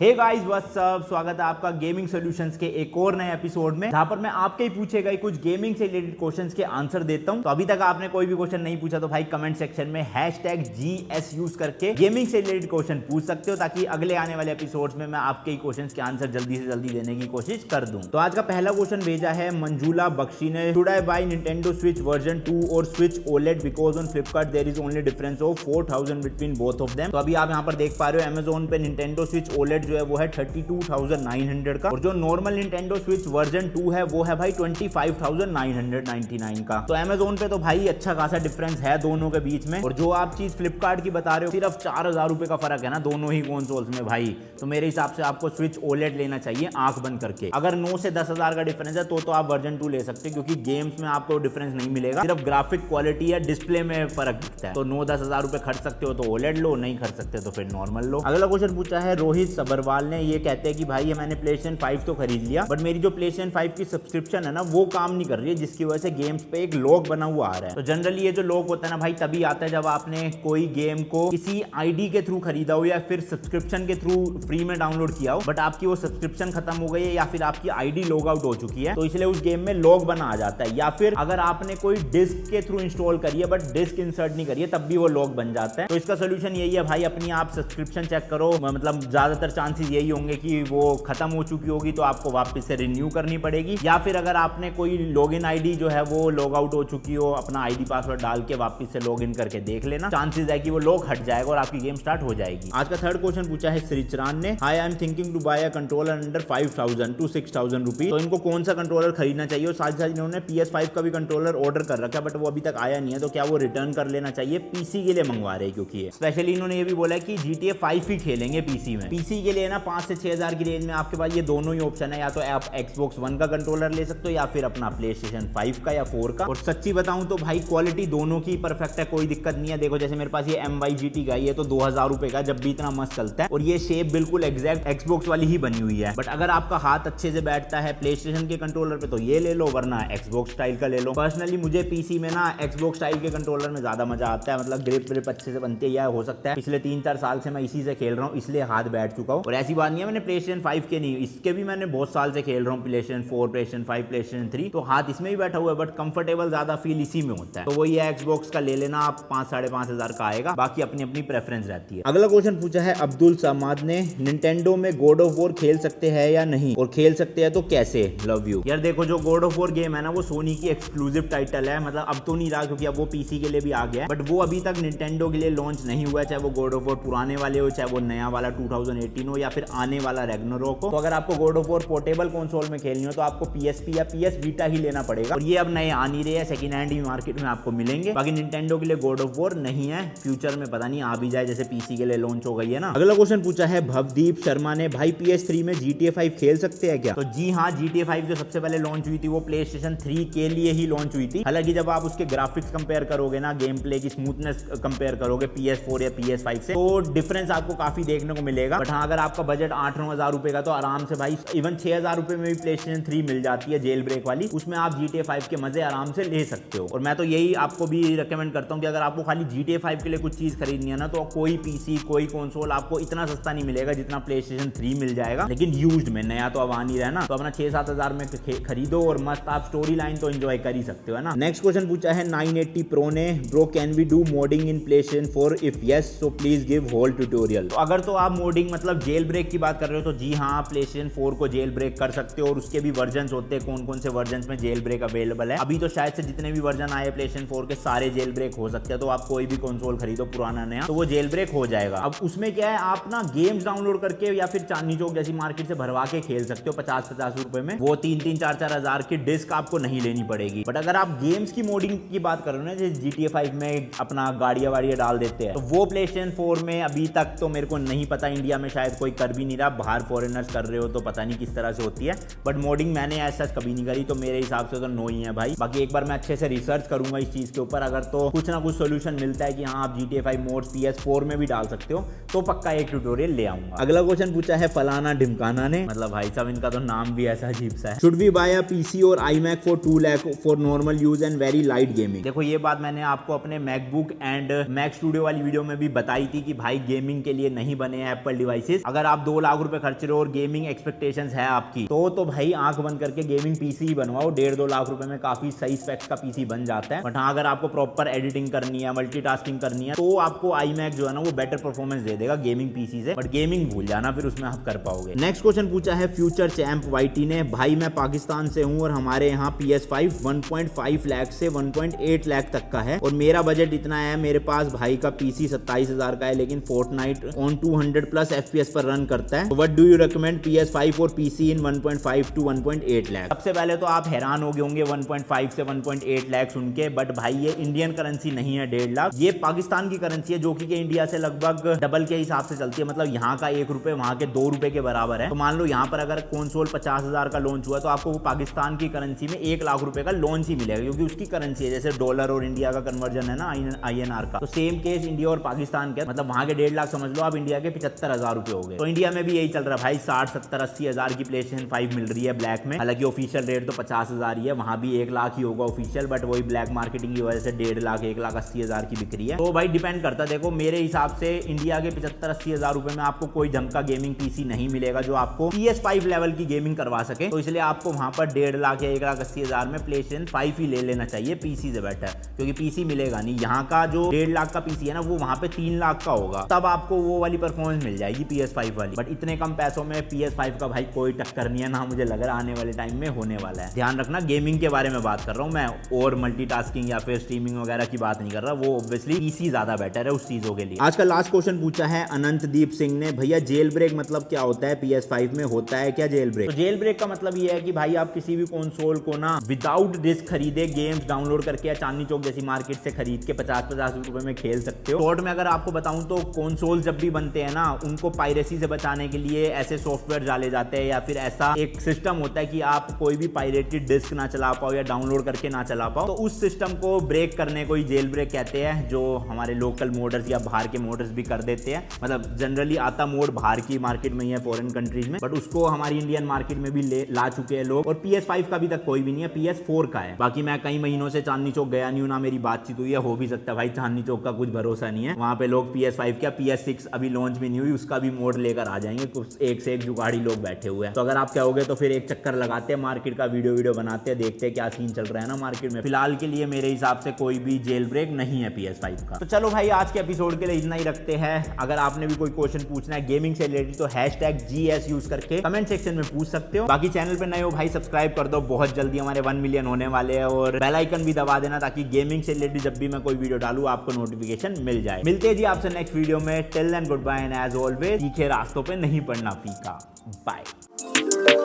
Hey guys what's up, स्वागत है आपका गेमिंग सॉल्यूशंस के एक और नए एपिसोड में, जहां पर मैं आपके ही पूछे गए कुछ गेमिंग से रिलेटेड क्वेश्चंस के आंसर देता हूं। तो अभी तक आपने कोई भी क्वेश्चन नहीं पूछा तो भाई कमेंट सेक्शन में #GS यूज करके गेमिंग से रिलेटेड क्वेश्चन पूछ सकते हो, ताकि अगले आने वाले एपिसोड्स में मैं आपके ही क्वेश्चंस के आंसर जल्दी से जल्दी देने की कोशिश कर दूं। तो आज का पहला क्वेश्चन भेजा है मंजूला बख्शी ने। Should I buy Nintendo switch version 2 और switch OLED because on Flipkart there is only difference of 4000 between both of them. तो अभी आप यहां पर देख पा रहे हो अमेजोन पे निंटेंडो स्विच ओलेड जो है वो है 32,900 का, और जो नॉर्मल निंटेंडो स्विच वर्जन 2 है वो है भाई 25,999 का। तो अमेजोन पे तो भाई अच्छा खासा डिफरेंस है दोनों के बीच में, और जो आप चीज फ्लिपकार्ट की बता रहे हो सिर्फ 4,000 रुपए का फर्क है ना दोनों ही कंसोल्स में भाई। तो मेरे हिसाब से आपको स्विच ओलेड लेना चाहिए आंख बंद करके। अगर 9 से 10,000 का डिफरेंस है तो आप वर्जन 2 ले सकते हैं, क्योंकि गेम्स में आपको डिफरेंस नहीं मिलेगा, सिर्फ ग्राफिक क्वालिटी या डिस्प्ले में फर्क दिखता है। तो 9-10,000 रुपए खर्च सकते हो तो ओलेड लो, नहीं खर्च सकते तो फिर नॉर्मल लो। अगला क्वेश्चन पूछा है रोहित सबरवाल ने। ये कहते हैं कि भाई मैंने PlayStation 5 तो खरीद लिया, बट मेरी जो PlayStation 5 की सब्सक्रिप्शन है ना वो काम नहीं कर रही है, जिसकी वजह से गेम्स पे एक लॉक बना हुआ आ रहा है। तो जनरली ये जो लॉक होता है ना भाई तभी आता है जब आपने कोई गेम को किसी आईडी के थ्रू खरीदा हो या फिर सब्सक्रिप्शन के थ्रू फ्री में डाउनलोड किया हो, बट आपकी वो सब्सक्रिप्शन खत्म हो गई है या फिर आपकी आईडी लॉग आउट हो चुकी है, तो इसलिए उस गेम में लॉक बना आ जाता है। या फिर अगर आपने कोई डिस्क के थ्रू इंस्टॉल करी है बट डिस्क इंसर्ट नहीं करी है, तब भी वो लॉक बन जाता है। तो इसका सोल्यूशन यही है भाई, अपनी आप सब्सक्रिप्शन चेक करो, मतलब ज्यादातर चांसेस यही होंगे कि वो खत्म हो चुकी होगी तो आपको वापस से रिन्यू करनी पड़ेगी, या फिर अगर आपने कोई लॉगिन आईडी जो है वो लॉग आउट हो चुकी हो, अपना आईडी पासवर्ड डाल के वापस से लॉगिन करके देख लेना, चांसेस है कि वो लॉक हट जाएगा और आपकी गेम स्टार्ट हो जाएगी। आज का थर्ड क्वेश्चन पूछा है श्रीचरान ने। Hi I am thinking to buy a controller under 5,000 to 6,000 rupees. तो इनको कौन सा कंट्रोलर खरीदना चाहिए, और साथ ही साथ इन्होंने PS5 का भी कंट्रोलर ऑर्डर कर रखा है बट वो अभी तक आया नहीं है, तो क्या वो रिटर्न कर लेना चाहिए? पीसी के लिए मंगवा रहे हैं, क्योंकि स्पेशली इन्होंने ये भी बोला है कि GTA 5 ही खेलेंगे पीसी में। पीसी के लिए ना 5 से 6,000 की रेंज में आपके पास ये दोनों ही ऑप्शन है, या तो आप Xbox One का कंट्रोलर ले सकते हो या फिर अपना PlayStation 5 का या 4 का। और सच्ची बताऊं तो भाई क्वालिटी दोनों की परफेक्ट है, कोई दिक्कत नहीं है। देखो जैसे मेरे पास ये MYGT का ये तो 2,000 रुपए का, जब भी इतना मस्त चलता है, और ये शेप बिल्कुल एग्जैक्ट Xbox वाली ही बनी हुई है। बट अगर आपका हाथ अच्छे से बैठता है PlayStation के कंट्रोलर पे तो ये ले लो, वरना Xbox स्टाइल का ले लो। पर्सनली मुझे पीसी में ना Xbox स्टाइल के कंट्रोलर में ज्यादा मजा आता है, मतलब ग्रिप अच्छे से बनती है। या हो सकता है पिछले 3-4 साल से मैं इसी से खेल रहा हूँ, इसलिए हाथ बैठ चुका हूँ। और ऐसी बात नहीं है मैंने PlayStation 5 के नहीं, इसके भी मैंने बहुत साल से खेल रहा हूँ, PlayStation 4, PlayStation 5, PlayStation 3, तो हाथ इसमें भी बैठा हुआ है, बट कंफर्टेबल ज्यादा फील इसी में होता है। तो वो ये Xbox का ले लेना आप, 5,000-5,500 का आएगा, बाकी अपनी अपनी प्रेफरेंस रहती है। अगला क्वेश्चन पूछा है अब्दुल समाद ने। निंटेंडो में गॉड ऑफ वॉर खेल सकते हैं या नहीं, और खेल सकते हैं तो कैसे? Love you. यार देखो जो गॉड ऑफ वॉर गेम है ना वो सोनी की एक्सक्लूसिव टाइटल है, मतलब अब तो नहीं रहा क्योंकि अब वो पीसी के लिए भी आ गया है, बट वो अभी तक निंटेंडो के लिए लॉन्च नहीं हुआ है, चाहे वो गॉड ऑफ वॉर पुराने वाले हो चाहे वो नया वाला 2018 हो या फिर आने वाला रैग्नारोक हो। तो अगर आपको God of war portable console में खेलनी हो तो आपको PSP या PS Vita ही लेना पड़ेगा, और ये अब नए आ नहीं रहे हैं, सेकंड हैंड ही मार्केट में आपको मिलेंगे। बाकी निंटेंडो के लिए गॉड ऑफ वॉर नहीं है, फ्यूचर में पता नहीं आ भी जाए, जैसे पीसी के लिए लॉन्च हो गई है ना। अगला क्वेश्चन पूछा है भवदीप शर्मा ने। भाई PS3 में GTA 5 खेल सकते हैं क्या? तो जी हाँ, GTA 5 जो सबसे पहले लॉन्च हुई थी वो PlayStation 3 के लिए ही लॉन्च हुई थी। हालांकि जब आप उसके ग्राफिक्स कंपेयर करोगे ना, गेम प्ले की स्मूथनेस कंपेयर करोगे PS4 या PS5 से, तो डिफरेंस आपको काफी देखने को मिलेगा। बट हाँ, अगर आपका बजट 8-9 हजार रुपए का तो आराम से भाई इवन 6,000 रुपए में भी PlayStation 3 मिल जाती है जेल ब्रेक वाली, उसमें आप GTA 5 के मजे आराम से ले सकते हो। और मैं तो यही आपको भी रिकमेंड करता हूँ कि अगर आपको खाली GTA 5 के लिए कुछ चीज खरीदनी है ना, तो कोई पीसी कोई कंसोल आपको इतना सस्ता नहीं मिलेगा जितना PlayStation 3 मिल जाएगा, लेकिन यूज्ड में, नया तो अब आ नहीं रहा ना, तो अपना 6-7 हजार में खरीदो और मस्त आप स्टोरी लाइन तो एंजॉय कर ही सकते हो, है ना। नेक्स्ट क्वेश्चन पूछा है 980 प्रो ने। Bro can we do modding in PlayStation 4? If yes so please give whole tutorial. तो अगर तो आप मोडिंग मतलब जेल ब्रेक की बात कर रहे हो तो जी हाँ, PlayStation 4 को जेल ब्रेक कर सकते हो, और उसके भी वर्जन होते हैं, कौन कौन से वर्जन में जेल ब्रेक अवेलेबल है। अभी तो शायद से जितने भी वर्जन आए PlayStation 4 के सारे जेल ब्रेक हो सकते हैं, तो आप कोई भी कंसोल खरीदो पुराना नया तो वो जेल ब्रेक हो जाएगा। अब उसमें क्या है, आप ना गेम्स डाउनलोड करके या फिर चांदनी चौक जैसी मार्केट से भरवा के खेल सकते हो 50-50 रुपए में, वो 3-4 हजार की डिस्क आपको नहीं लेनी पड़ेगी। बट अगर आप गेम्स की मोडिंग की बात करो ना, जैसे GTA 5 में अपना गाड़ियां वाड़ियां डाल देते हैं, तो वो PlayStation 4 में अभी तक तो मेरे को नहीं पता, इंडिया में शायद कोई कर भी नहीं रहा, बाहर फॉरेनर्स कर रहे हो तो पता नहीं किस तरह से होती है, बट मोडिंग मैंने ऐसा कभी नहीं करी, तो मेरे हिसाब से तो नो ही है भाई। बाकी एक बार मैं अच्छे से रिसर्च करूंगा इस चीज के ऊपर, अगर तो कुछ ना कुछ सोल्यूशन मिलता है कि हाँ आप GTA 5 मोड्स PS4 में भी डाल सकते हो तो पक्का एक ट्यूटोरियल ले आऊंगा। अगला क्वेश्चन पूछा है फलाना ढिमकाना ने, मतलब भाई साहब इनका तो नाम भी ऐसा अजीब सा है। Should we buy a PC और iMac for 2 lakh for normal use and very light gaming? देखो ये बात मैंने आपको अपने मैकबुक एंड मैक स्टूडियो वाली वीडियो में भी बताई थी कि भाई गेमिंग के लिए नहीं बने हैं एप्पल डिवाइसेस। अगर आप 2 लाख रुपए खर्च रहे हो और गेमिंग एक्सपेक्टेशंस है आपकी, तो भाई आंख बंद करके गेमिंग पीसी ही बनवाओ। 1.5-2 लाख रुपए में काफी सही स्पेक्स का पीसी बन जाता है। बट हाँ, अगर आपको प्रॉपर एडिटिंग करनी है, मल्टीटास्किंग करनी है, तो आपको iMac जो है ना वो बेटर परफॉर्मेंस दे देगा गेमिंग पीसी से। बट गेमिंग भूल जाना, फिर उसमें आप कर पाओगे। नेक्स्ट क्वेश्चन पूछा है फ्यूचर चैंप वाईटी ने, भाई मैं पाकिस्तान से हूं और हमारे यहाँ PS5 1.5 लाख से 1.8 लाख तक का है और मेरा बजट इतना है। मेरे पास भाई का पीसी 27,000 का है, लेकिन फोर्टनाइट ऑन 200+ FPS पर रन करता है। What do you recommend PS5 और पीसी इन 1.5 to 1.8 लाख? सबसे पहले तो आप हैरान हो गए होंगे 1.5 से 1.8 लाख सुन के, बट भाई ये इंडियन करेंसी नहीं है 1.5 लाख, ये पाकिस्तान की करेंसी है, जो कि इंडिया से लगभग डबल के हिसाब से चलती है। मतलब यहाँ का 1 रुपए वहां के 2 रुपए के बराबर है। तो मान लो यहाँ पर अगर कंसोल 50,000 का लॉन्च हुआ तो आपको वो पाकिस्तान की करेंसी में 1 लाख रुपए का लॉन्च ही मिलेगा, क्योंकि उसकी करेंसी है। जैसे डॉलर और इंडिया का कन्वर्जन है ना INR का, तो सेम केस इंडिया और पाकिस्तान के, मतलब वहां के 1.5 लाख समझ लो आप, इंडिया के 75,000 रुपए हो गए। तो इंडिया में भी यही चल रहा है भाई, 60, 70, 80 हजार की PlayStation 5 मिल रही है ब्लैक में। हालांकि ऑफिशियल रेट तो 50,000 ही है, वहां भी 1 लाख ही होगा ऑफिशियल, बट वही ब्लैक मार्केटिंग की वजह से 1.5 लाख 1,80,000 की बिक्री है। तो भाई डिपेंड करता है। देखो मेरे हिसाब से इंडिया के 75-80 हजार रुपए में आपको कोई जम का गेमिंग पीसी नहीं मिलेगा जो आपको PS5 लेवल की गेमिंग करवा सके। तो इसलिए आपको वहां पर 1.5 लाख या 1,80,000 में PlayStation 5 ही ले लेना चाहिए पीसी से बेटर, क्योंकि पीसी मिलेगा नहीं। यहाँ का जो 1.5 लाख का पीसी है ना, वो वहां पे 3 लाख का होगा, तब आपको वो वाली परफॉर्मेंस मिल जाएगी PS5 वाली। बट इतने कम पैसों में PS5 का भाई कोई टक्कर नहीं है ना, मुझे लग रहा है आने वाले टाइम में होने वाला है। ध्यान रखना, गेमिंग के बारे में बात कर रहा हूँ मैं, और मल्टीटास्किंग या फिर स्ट्रीमिंग वगैरह की बात नहीं कर रहा। वो ऑब्वियसली पीसी ज्यादा बेटर है उस चीजों के लिए। आज का लास्ट क्वेश्चन पूछा है अनंतदीप सिंह ने, भैया जेल ब्रेक मतलब क्या होता है? PS5 में होता है क्या जेल ब्रेक? तो जेल ब्रेक का मतलब ये है कि भाई आप किसी भी कंसोल को ना विदाउट डिस्क खरीदे गेम्स डाउनलोड करके या चांदनी चौक जैसी मार्केट से खरीद के 50-50 रुपए में खेल सकते हो। शॉर्ट में अगर आपको बताऊं तो कंसोल जब भी बनते हैं ना, उनको पायरेसी से बचाने के लिए ऐसे सॉफ्टवेयर डाले जाते हैं, या फिर ऐसा एक सिस्टम होता है कि आप कोई भी पायरेटेड डिस्क ना चला पाओ या डाउनलोड करके ना चला पाओ। तो उस सिस्टम को ब्रेक करने को ही जेल ब्रेक कहते हैं, जो हमारे लोकल मोडर्स या बाहर के मोडर्स भी कर देते हैं। मतलब जनरली आता मोड बाहर की मार्केट में ही है, फॉरेन कंट्रीज में, बट उसको हमारी इंडियन मार्केट में भी ला चुके हैं लोग। और PS5 का अभी तक कोई भी नहीं है, PS4 का है। बाकी मैं कई महीनों से चांदनी चौक गया नहीं हूं, ना मेरी बातचीत हुई है, हो भी सकता है भाई, चांदनी चौक का कुछ भरोसा नहीं है। वहां पे लोग PS5 क्या PS6 अभी लॉन्च भी नहीं हुई, उसका भी मोड लेकर आ जाएंगे, कुछ एक से एक जुगाड़ी लोग बैठे हुए हैं। तो अगर आप कहोगे तो फिर एक चक्कर लगाते हैं मार्केट का, वीडियो बनाते हैं, देखते हैं क्या सीन चल रहा है ना मार्केट में। फिलहाल के लिए मेरे हिसाब से कोई भी जेल ब्रेक नहीं है PS5 का। तो चलो भाई, आज के एपिसोड के लिए इतना ही रखते हैं। अगर आपने भी कोई क्वेश्चन पूछना है गेमिंग से रिलेटेड तो #GS यूज करके कमेंट सेक्शन में पूछ सकते हो। बाकी चैनल पे नए हो भाई, सब्सक्राइब कर दो, बहुत जल्दी हमारे 1 मिलियन होने वाले हैं, और बेल आइकन भी दबा देना ताकि गेमिंग से रिलेटेड जब भी मैं कोई वीडियो डालूं आपको नोटिफिकेशन मिल जाए। मिलते हैं जी आपसे नेक्स्ट वीडियो में। Till then goodbye and as always, तीखे रास्तों पे नहीं पड़ना फीका। बाय।